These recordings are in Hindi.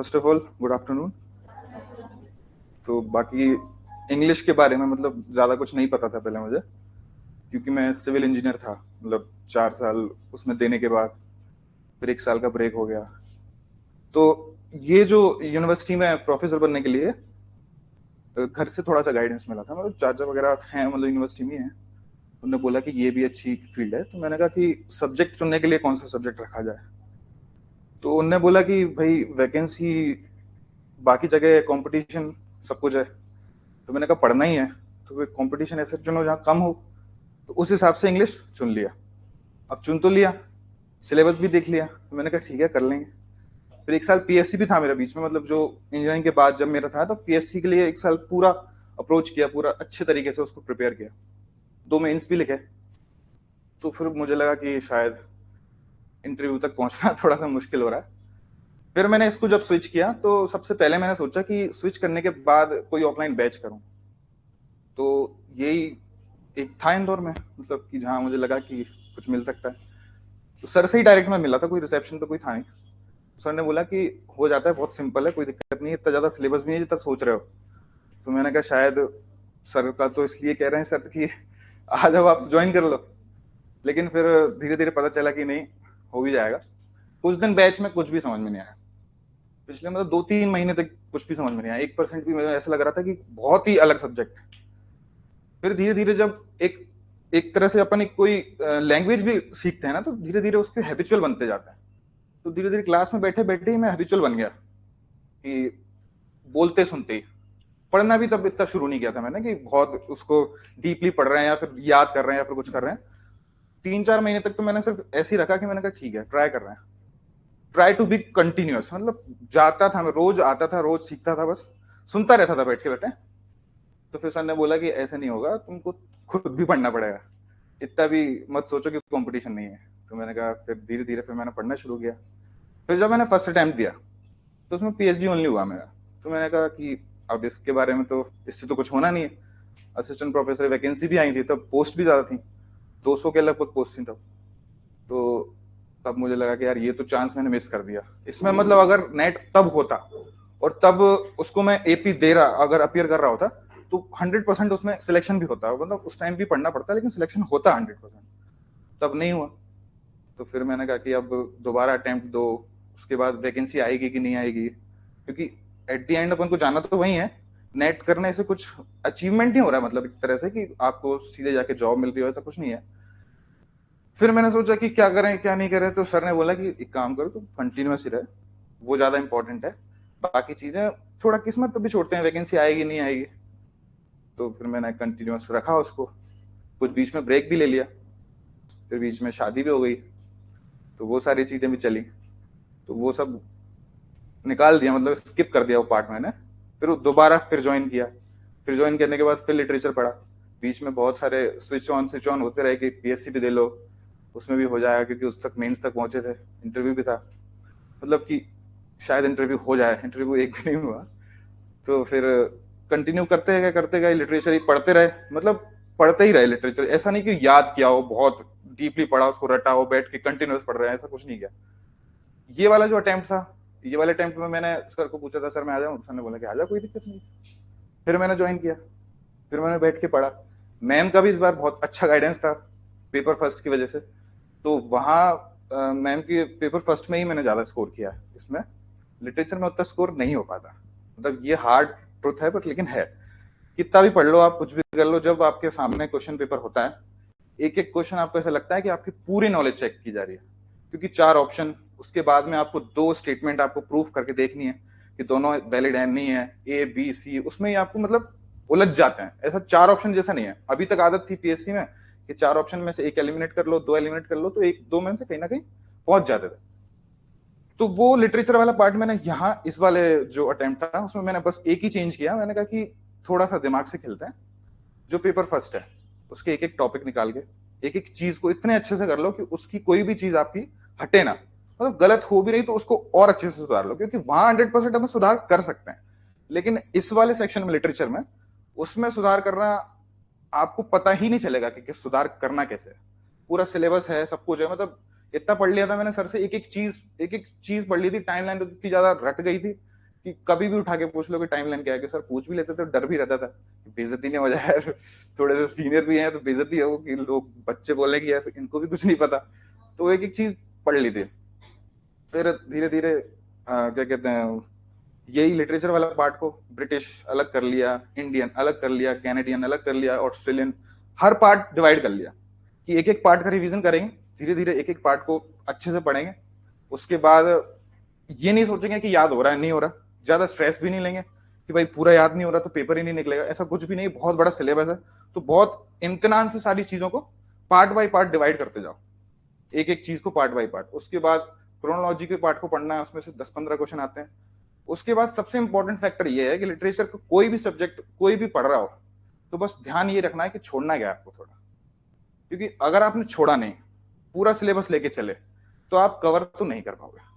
First of all good afternoon. तो बाकी इंग्लिश के बारे में मतलब ज़्यादा कुछ नहीं पता था पहले मुझे, क्योंकि मैं सिविल इंजीनियर था। मतलब 4 साल उसमें देने के बाद फिर 1 साल का ब्रेक हो गया। तो ये जो यूनिवर्सिटी में प्रोफेसर बनने के लिए घर से थोड़ा सा गाइडेंस मिला था। मतलब चाचा वगैरह हैं, मतलब यूनिवर्सिटी में हैं। उन्होंने बोला कि ये भी अच्छी फील्ड है। तो मैंने कहा कि सब्जेक्ट चुनने के लिए कौन सा सब्जेक्ट रखा जाए। तो उनने बोला कि भाई वैकेंसी बाकी जगह कंपटीशन सब कुछ है, तो मैंने कहा पढ़ना ही है तो फिर कंपटीशन ऐसे चुनो जहाँ कम हो। तो उस हिसाब से इंग्लिश चुन लिया। अब चुन तो लिया, सिलेबस भी देख लिया, तो मैंने कहा ठीक है कर लेंगे। फिर 1 साल पीएससी भी था मेरा बीच में। मतलब जो इंजीनियरिंग के बाद जब मेरा था तो पीएससी के लिए 1 साल पूरा अप्रोच किया, पूरा अच्छे तरीके से उसको प्रिपेयर किया, 2 मेंस भी लिखे। तो फिर मुझे लगा कि शायद इंटरव्यू तक पहुंचना थोड़ा सा मुश्किल हो रहा है। फिर मैंने इसको जब स्विच किया तो सबसे पहले मैंने सोचा कि स्विच करने के बाद कोई ऑफलाइन बैच करूं। तो यही एक था इंदौर में, मतलब कि जहाँ मुझे लगा कि कुछ मिल सकता है। तो सर से ही डायरेक्ट में मिला था, कोई रिसेप्शन पे कोई था नहीं। तो सर ने बोला कि हो जाता है, बहुत सिंपल है, कोई दिक्कत नहीं है, इतना ज्यादा सिलेबस भी नहीं है जितना सोच रहे हो। तो मैंने कहा शायद सर का तो इसलिए कह रहे हैं सर कि आ जाओ आप ज्वाइन कर लो। लेकिन फिर धीरे धीरे पता चला कि नहीं, हो भी जाएगा। कुछ दिन बैच में कुछ भी समझ में नहीं आया। पिछले मतलब 2-3 महीने तक कुछ भी समझ में नहीं आया, 1% भी। मुझे ऐसा लग रहा था कि बहुत ही अलग सब्जेक्ट है। फिर धीरे धीरे जब एक एक तरह से अपन एक कोई लैंग्वेज भी सीखते हैं ना, तो धीरे धीरे उसके हैबिचुअल बनते जाता है। तो धीरे धीरे क्लास में बैठे बैठे ही मैं हैबिचुअल बन गया कि बोलते सुनते ही। पढ़ना भी तब इतना शुरू नहीं किया था मैंने कि बहुत उसको डीपली पढ़ रहे हैं या फिर याद कर रहे हैं या फिर कुछ कर रहे हैं। 3-4 महीने तक तो मैंने सिर्फ ऐसे ही रखा कि मैंने कहा ठीक है ट्राई कर रहे हैं, ट्राई टू बी कंटिन्यूअस। मतलब जाता था मैं, रोज आता था, रोज सीखता था, बस सुनता रहता था बैठ के बैठे। तो फिर सर ने बोला कि ऐसे नहीं होगा, तुमको खुद भी पढ़ना पड़ेगा, इतना भी मत सोचो कि कंपटीशन नहीं है। तो मैंने कहा फिर धीरे धीरे फिर मैंने पढ़ना शुरू किया। फिर जब मैंने फर्स्ट अटेम्प्ट दिया तो उसमें पीएचडी ओनली हुआ मेरा। तो मैंने कहा कि अब इसके बारे में तो, इससे तो कुछ होना नहीं है। असिस्टेंट प्रोफेसर वैकेंसी भी आई थी तब, पोस्ट भी ज्यादा थी, 200 के लगभग पोस्ट थी तब। तो तब मुझे लगा कि यार ये तो चांस मैंने मिस कर दिया इसमें। मतलब अगर नेट तब होता और तब उसको मैं एपी दे रहा, अगर अपियर कर रहा होता, तो 100% उसमें सिलेक्शन भी होता। मतलब उस टाइम भी पढ़ना पड़ता लेकिन सिलेक्शन होता 100%। तब नहीं हुआ। तो फिर मैंने कहा कि अब दोबारा अटेम्प्ट दो, उसके बाद वैकेंसी आएगी कि नहीं आएगी, क्योंकि एट द एंड अपन को जाना तो वही है। नेट करने से कुछ अचीवमेंट नहीं हो रहा, मतलब एक तरह से कि आपको सीधे जाके जॉब मिल रही हो, ऐसा कुछ नहीं है। फिर मैंने सोचा कि क्या करें क्या नहीं करें। तो सर ने बोला कि एक काम करो, तुम कंटिन्यूस ही रहे, वो ज्यादा इंपॉर्टेंट है। बाकी चीजें थोड़ा किस्मत पे भी छोड़ते हैं, वैकेंसी आएगी नहीं आएगी। तो फिर मैंने कंटिन्यूस रखा उसको। कुछ बीच में ब्रेक भी ले लिया, फिर बीच में शादी भी हो गई, तो वो सारी चीजें भी चली। तो वो सब निकाल दिया, मतलब स्किप कर दिया वो पार्ट मैंने। फिर दोबारा फिर ज्वाइन किया। फिर ज्वाइन करने के बाद फिर लिटरेचर पढ़ा। बीच में बहुत सारे स्विच ऑन होते रहे कि पीएससी भी दे लो, उसमें भी हो जाएगा, क्योंकि उस तक मेंस तक पहुंचे थे, इंटरव्यू भी था। मतलब कि शायद इंटरव्यू हो जाए, इंटरव्यू एक भी नहीं हुआ। तो फिर कंटिन्यू करते गए लिटरेचर ही पढ़ते रहे। मतलब पढ़ते ही रहे लिटरेचर, ऐसा नहीं कि याद किया हो, बहुत डीपली पढ़ा, उसको रटा हो, बैठ के कंटिन्यूस पढ़ रहे हैं, ऐसा कुछ नहीं किया। ये वाला जो अटेम्प्ट था, ये वाले अटेम्प्ट में मैंने सर को पूछा था सर मैं आ जाऊँ, सर ने बोला कि आ जा, कोई दिक्कत नहीं। फिर मैंने ज्वाइन किया, फिर मैंने बैठ के पढ़ा। मैम का भी इस बार बहुत अच्छा गाइडेंस था, पेपर फर्स्ट की वजह से। तो वहाँ मैम के पेपर फर्स्ट में ही मैंने ज्यादा स्कोर किया। इसमें लिटरेचर में उतना स्कोर नहीं हो पाता। मतलब ये हार्ड ट्रुथ है, बट लेकिन है, कितना भी पढ़ लो आप, कुछ भी कर लो, जब आपके सामने क्वेश्चन पेपर होता है, एक एक क्वेश्चन आपको ऐसा लगता है कि आपकी पूरी नॉलेज चेक की जा रही है। क्योंकि 4 ऑप्शन, उसके बाद में आपको 2 स्टेटमेंट आपको प्रूफ करके देखनी है कि दोनों वैलिड है नहीं है, ए बी सी, उसमें ही आपको मतलब उलझ जाते हैं। ऐसा 4 ऑप्शन जैसा नहीं है। अभी तक आदत थी पीएससी में कि 4 ऑप्शन में से एक एलिमिनेट कर लो, 2 एलिमिनेट कर लो, तो एक दो में से कहीं ना कहीं पहुंच जाते थे। तो वो लिटरेचर वाला पार्ट मैंने यहाँ इस वाले जो अटेम्प्ट था उसमें मैंने बस एक ही चेंज किया। मैंने कहा कि थोड़ा सा दिमाग से खेलते हैं, जो पेपर फर्स्ट है उसके एक एक टॉपिक निकाल के एक एक चीज को इतने अच्छे से कर लो कि उसकी कोई भी चीज आपकी हटे ना। मतलब गलत हो भी रही तो उसको और अच्छे से सुधार लो, क्योंकि वहां 100% हम सुधार कर सकते हैं। लेकिन इस वाले सेक्शन में लिटरेचर में, उसमें सुधार करना आपको पता ही नहीं चलेगा कि सुधार करना कैसे है। पूरा सिलेबस है, सब कुछ है। मतलब इतना पढ़ लिया था मैंने सर से, एक एक चीज पढ़ ली थी। टाइमलाइन तो इतनी ज्यादा रट गई थी कि कभी भी उठा के पूछ लो कि टाइमलाइन क्या है, कि सर पूछ भी लेते थे तो डर भी रहता था कि बेइज्जती नहीं हो जाए यार, थोड़े से सीनियर भी हैं तो बेइज्जती हो कि लोग बच्चे बोले कि यार इनको भी कुछ नहीं पता। तो एक एक चीज पढ़ ली थी। फिर धीरे धीरे क्या कहते हैं, यही लिटरेचर वाला पार्ट को ब्रिटिश अलग कर लिया, इंडियन अलग कर लिया, कैनेडियन अलग कर लिया, ऑस्ट्रेलियन, हर पार्ट डिवाइड कर लिया कि एक एक पार्ट का रिवीजन करेंगे, धीरे धीरे एक एक पार्ट को अच्छे से पढ़ेंगे। उसके बाद ये नहीं सोचेंगे कि याद हो रहा है नहीं हो रहा, ज्यादा स्ट्रेस भी नहीं लेंगे कि भाई पूरा याद नहीं हो रहा तो पेपर ही नहीं निकलेगा, ऐसा कुछ भी नहीं, बहुत बड़ा सिलेबस है। तो बहुत इम्तिनान से सारी चीजों को पार्ट बाय पार्ट डिवाइड करते जाओ, एक एक चीज को पार्ट बाय पार्ट। उसके बाद क्रोनोलॉजी के पार्ट को पढ़ना है, उसमें से 10-15 क्वेश्चन आते हैं। उसके बाद सबसे इंपॉर्टेंट फैक्टर ये है कि लिटरेचर को कोई भी सब्जेक्ट कोई भी पढ़ रहा हो तो बस ध्यान ये रखना है कि छोड़ना क्या है आपको थोड़ा, क्योंकि अगर आपने छोड़ा नहीं, पूरा सिलेबस लेके चले तो आप कवर तो नहीं कर पाओगे।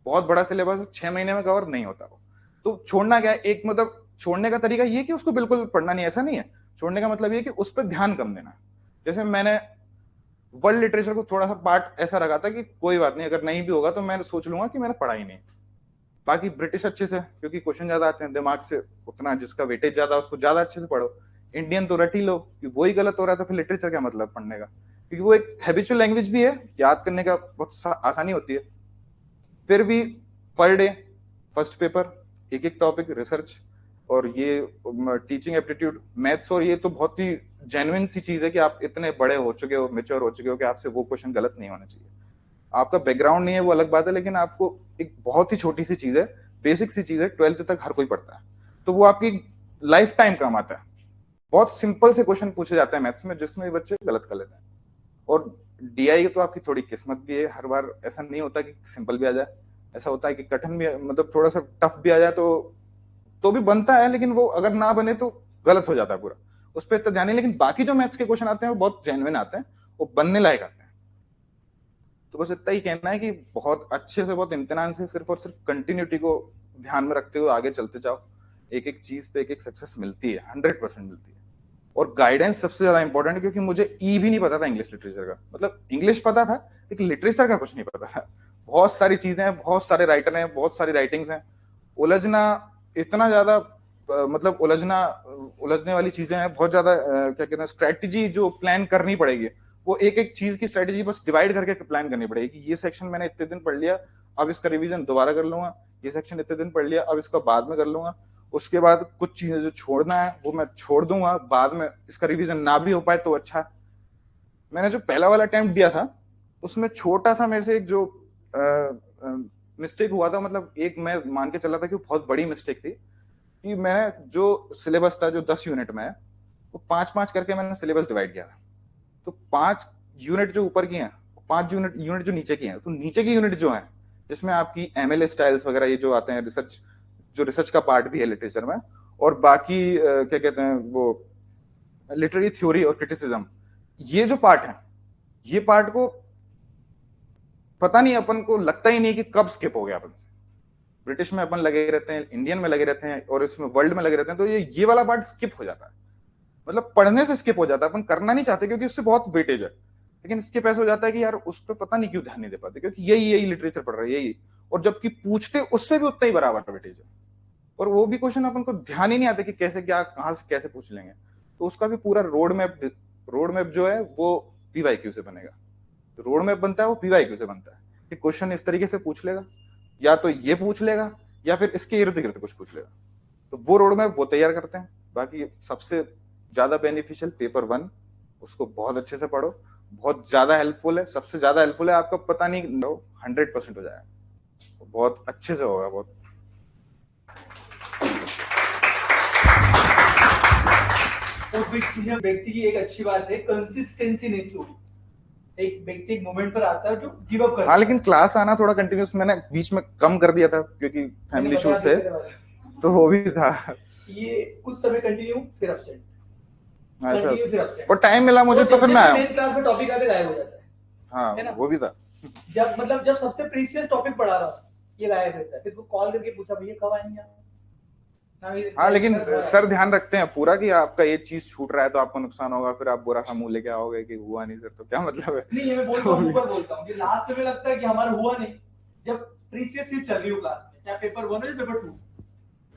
बहुत बड़ा सिलेबस 6 महीने में कवर नहीं होता वो। तो छोड़ना क्या है, एक मतलब छोड़ने का तरीका ये कि उसको बिल्कुल पढ़ना नहीं, ऐसा नहीं है। छोड़ने का मतलब ये कि उस पर ध्यान कम देना। जैसे मैंने वर्ल्ड लिटरेचर को थोड़ा सा पार्ट ऐसा रखा था कि कोई बात नहीं, अगर नहीं भी होगा तो मैं सोच लूंगा कि मैंने पढ़ा ही नहीं। बाकी ब्रिटिश अच्छे से, क्योंकि क्वेश्चन ज्यादा आते हैं, दिमाग से उतना जिसका वेटेज ज्यादा उसको ज्यादा अच्छे से पढ़ो। इंडियन तो रट ही लो, कि वही गलत हो रहा है तो फिर लिटरेचर क्या मतलब पढ़ने का, क्योंकि वो एक हैबिचुअल लैंग्वेज भी है, याद करने का बहुत आसानी होती है। फिर भी पर डे फर्स्ट पेपर, एक एक टॉपिक रिसर्च, और ये टीचिंग एप्टीट्यूड मैथ्स, और ये तो बहुत ही जेन्युइन सी चीज है कि आप इतने बड़े हो चुके हो, मेच्योर हो चुके हो कि आपसे वो क्वेश्चन गलत नहीं होना चाहिए। आपका बैकग्राउंड नहीं है वो अलग बात है, लेकिन आपको एक बहुत ही छोटी सी चीज है, बेसिक सी चीज है, 12th तक हर कोई पढ़ता है, तो वो आपकी लाइफ टाइम काम आता है। बहुत सिंपल से क्वेश्चन पूछे जाते हैं मैथ्स में जिसमें बच्चे गलत कर लेते हैं। और डीआई तो आपकी थोड़ी किस्मत भी है, हर बार ऐसा नहीं होता कि सिंपल भी आ जाए, ऐसा होता है कि कठिन भी, मतलब थोड़ा सा टफ भी आ जाए तो भी बनता है, लेकिन वो अगर ना बने तो गलत हो जाता है पूरा, उस पर इतना ध्यान नहीं। लेकिन बाकी जो मैथ्स के क्वेश्चन आते हैं वो बहुत जेन्युइन आते हैं, वो बनने लायक आते हैं। तो बस इतना ही कहना है कि बहुत अच्छे से, बहुत इम्तिनान से, सिर्फ और सिर्फ कंटिन्यूटी को ध्यान में रखते हुए आगे चलते जाओ। एक एक चीज पे एक एक सक्सेस मिलती है, 100% मिलती है। और गाइडेंस सबसे ज्यादा इंपॉर्टेंट है, क्योंकि मुझे ई भी नहीं पता था इंग्लिश लिटरेचर का, मतलब इंग्लिश पता था लेकिन लिटरेचर का कुछ नहीं पता था। बहुत सारी चीजें हैं, बहुत सारे राइटर हैं, बहुत सारी राइटिंग्स हैं, उलझना इतना ज्यादा, मतलब उलझने वाली चीजें हैं बहुत ज्यादा। क्या कहते हैं, स्ट्रेटेजी जो प्लान करनी पड़ेगी, वो एक एक चीज की स्ट्रेटेजी बस डिवाइड करके प्लान करनी पड़ेगी। ये सेक्शन मैंने इतने दिन पढ़ लिया, अब इसका रिवीजन दोबारा कर लूंगा, ये सेक्शन इतने दिन पढ़ लिया, अब इसका बाद में कर लूंगा। उसके बाद कुछ चीजें जो छोड़ना है वो मैं छोड़ दूंगा, बाद में इसका रिवीजन ना भी हो पाए तो अच्छा। मैंने जो पहला वाला अटेम्प्ट दिया था उसमें छोटा सा मेरे से एक जो मिस्टेक हुआ था, मतलब एक मैं मान के चला था कि वो बहुत बड़ी मिस्टेक थी, कि मैंने जो सिलेबस था जो 10 यूनिट में है वो 5-5 करके मैंने सिलेबस डिवाइड किया था। तो 5 यूनिट जो ऊपर की हैं, 5 यूनिट जो नीचे की हैं, तो नीचे की यूनिट जो है जिसमें आपकी एमएल स्टाइल्स वगैरह ये जो आते हैं, रिसर्च, जो रिसर्च का पार्ट भी है लिटरेचर में, और बाकी क्या कहते हैं वो लिटरेरी थ्योरी और क्रिटिसिज्म, ये जो पार्ट है, ये पार्ट को पता नहीं, अपन को लगता ही नहीं कि कब स्किप हो गया अपन से। ब्रिटिश में अपन लगे रहते हैं, इंडियन में लगे रहते हैं, और इसमें वर्ल्ड में लगे रहते हैं, तो ये वाला पार्ट स्किप हो जाता है, मतलब पढ़ने से स्किप हो जाता है। अपन करना नहीं चाहते क्योंकि उससे बहुत वेटेज है, लेकिन स्किप ऐसा हो जाता है कि यार उस पर पता नहीं क्यों ध्यान नहीं दे पाते, क्योंकि यही यही लिटरेचर पढ़ रहे हैं यही, और जबकि पूछते उससे भी उतना ही बराबर वेटेज है, और वो भी क्वेश्चन अपन को ध्यान ही नहीं आता कि कैसे क्या कहां से कैसे पूछ लेंगे। तो उसका भी पूरा रोड मैप जो है वो पीवाईक्यू से बनेगा। तो रोड मैप बनता है वो पीवाईक्यू से बनता है, कि क्वेश्चन इस तरीके से पूछ लेगा, या तो ये पूछ लेगा या फिर इसके इर्द गिर्द कुछ पूछ लेगा। तो वो रोड मैप वो तैयार करते हैं। बाकी सबसे ज्यादा बेनिफिशियल पेपर 1, उसको बहुत अच्छे से पढ़ो, बहुत ज्यादा हेल्पफुल है, सबसे ज्यादा हेल्पफुल है। आपका पता नहीं 100% हो जाएगा, बहुत अच्छे से होगा, बहुत। तो व्यक्ति की एक अच्छी बात है, कंसिस्टेंसी नहीं थी। एक व्यक्ति एक मोमेंट पर आता है जो गिव अप करता है। हाँ, लेकिन क्लास आना थोड़ा कंटिन्यूस मैंने बीच में कम कर दिया था क्योंकि फैमिली इश्यूज थे, तो वो भी था। ये कुछ समय कंटिन्यू फिर अपसेट, कंटिन्यू फिर अपसेट, और टाइम मिला मुझे तो फिर मैं आया। मेन क्लास में टॉपिक आते गायब हो जाता है। हाँ, वो भी था। जब सबसे प्रीशियस टॉपिक पढ़ा रहा ये गायब रहता है, फिर वो कॉल करके पूछा भैया कब आएंगे आप। हाँ, लेकिन सर ध्यान रखते हैं पूरा कि आपका ये चीज छूट रहा है तो आपको नुकसान होगा, फिर आप बुरा मुंह लेके आओगे कि हुआ नहीं सर, तो क्या मतलब है। नहीं, मैं बोलता हूँ लास्ट में लगता है कि हमारा हुआ नहीं, जब प्रीशियस चीज चल रही हो क्लास में, चाहे पेपर 1 हो या पेपर 2,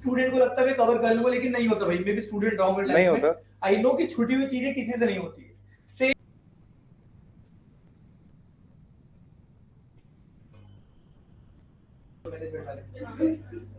स्टूडेंट को लगता है मैं कवर कर लूंगा, लेकिन नहीं होता भाई। मैं भी स्टूडेंट रहा हूँ नहीं लाइफ में। होता। आई नो कि छुटी हुई चीजें किसी से नहीं होती है। से मैनेजमेंट वाले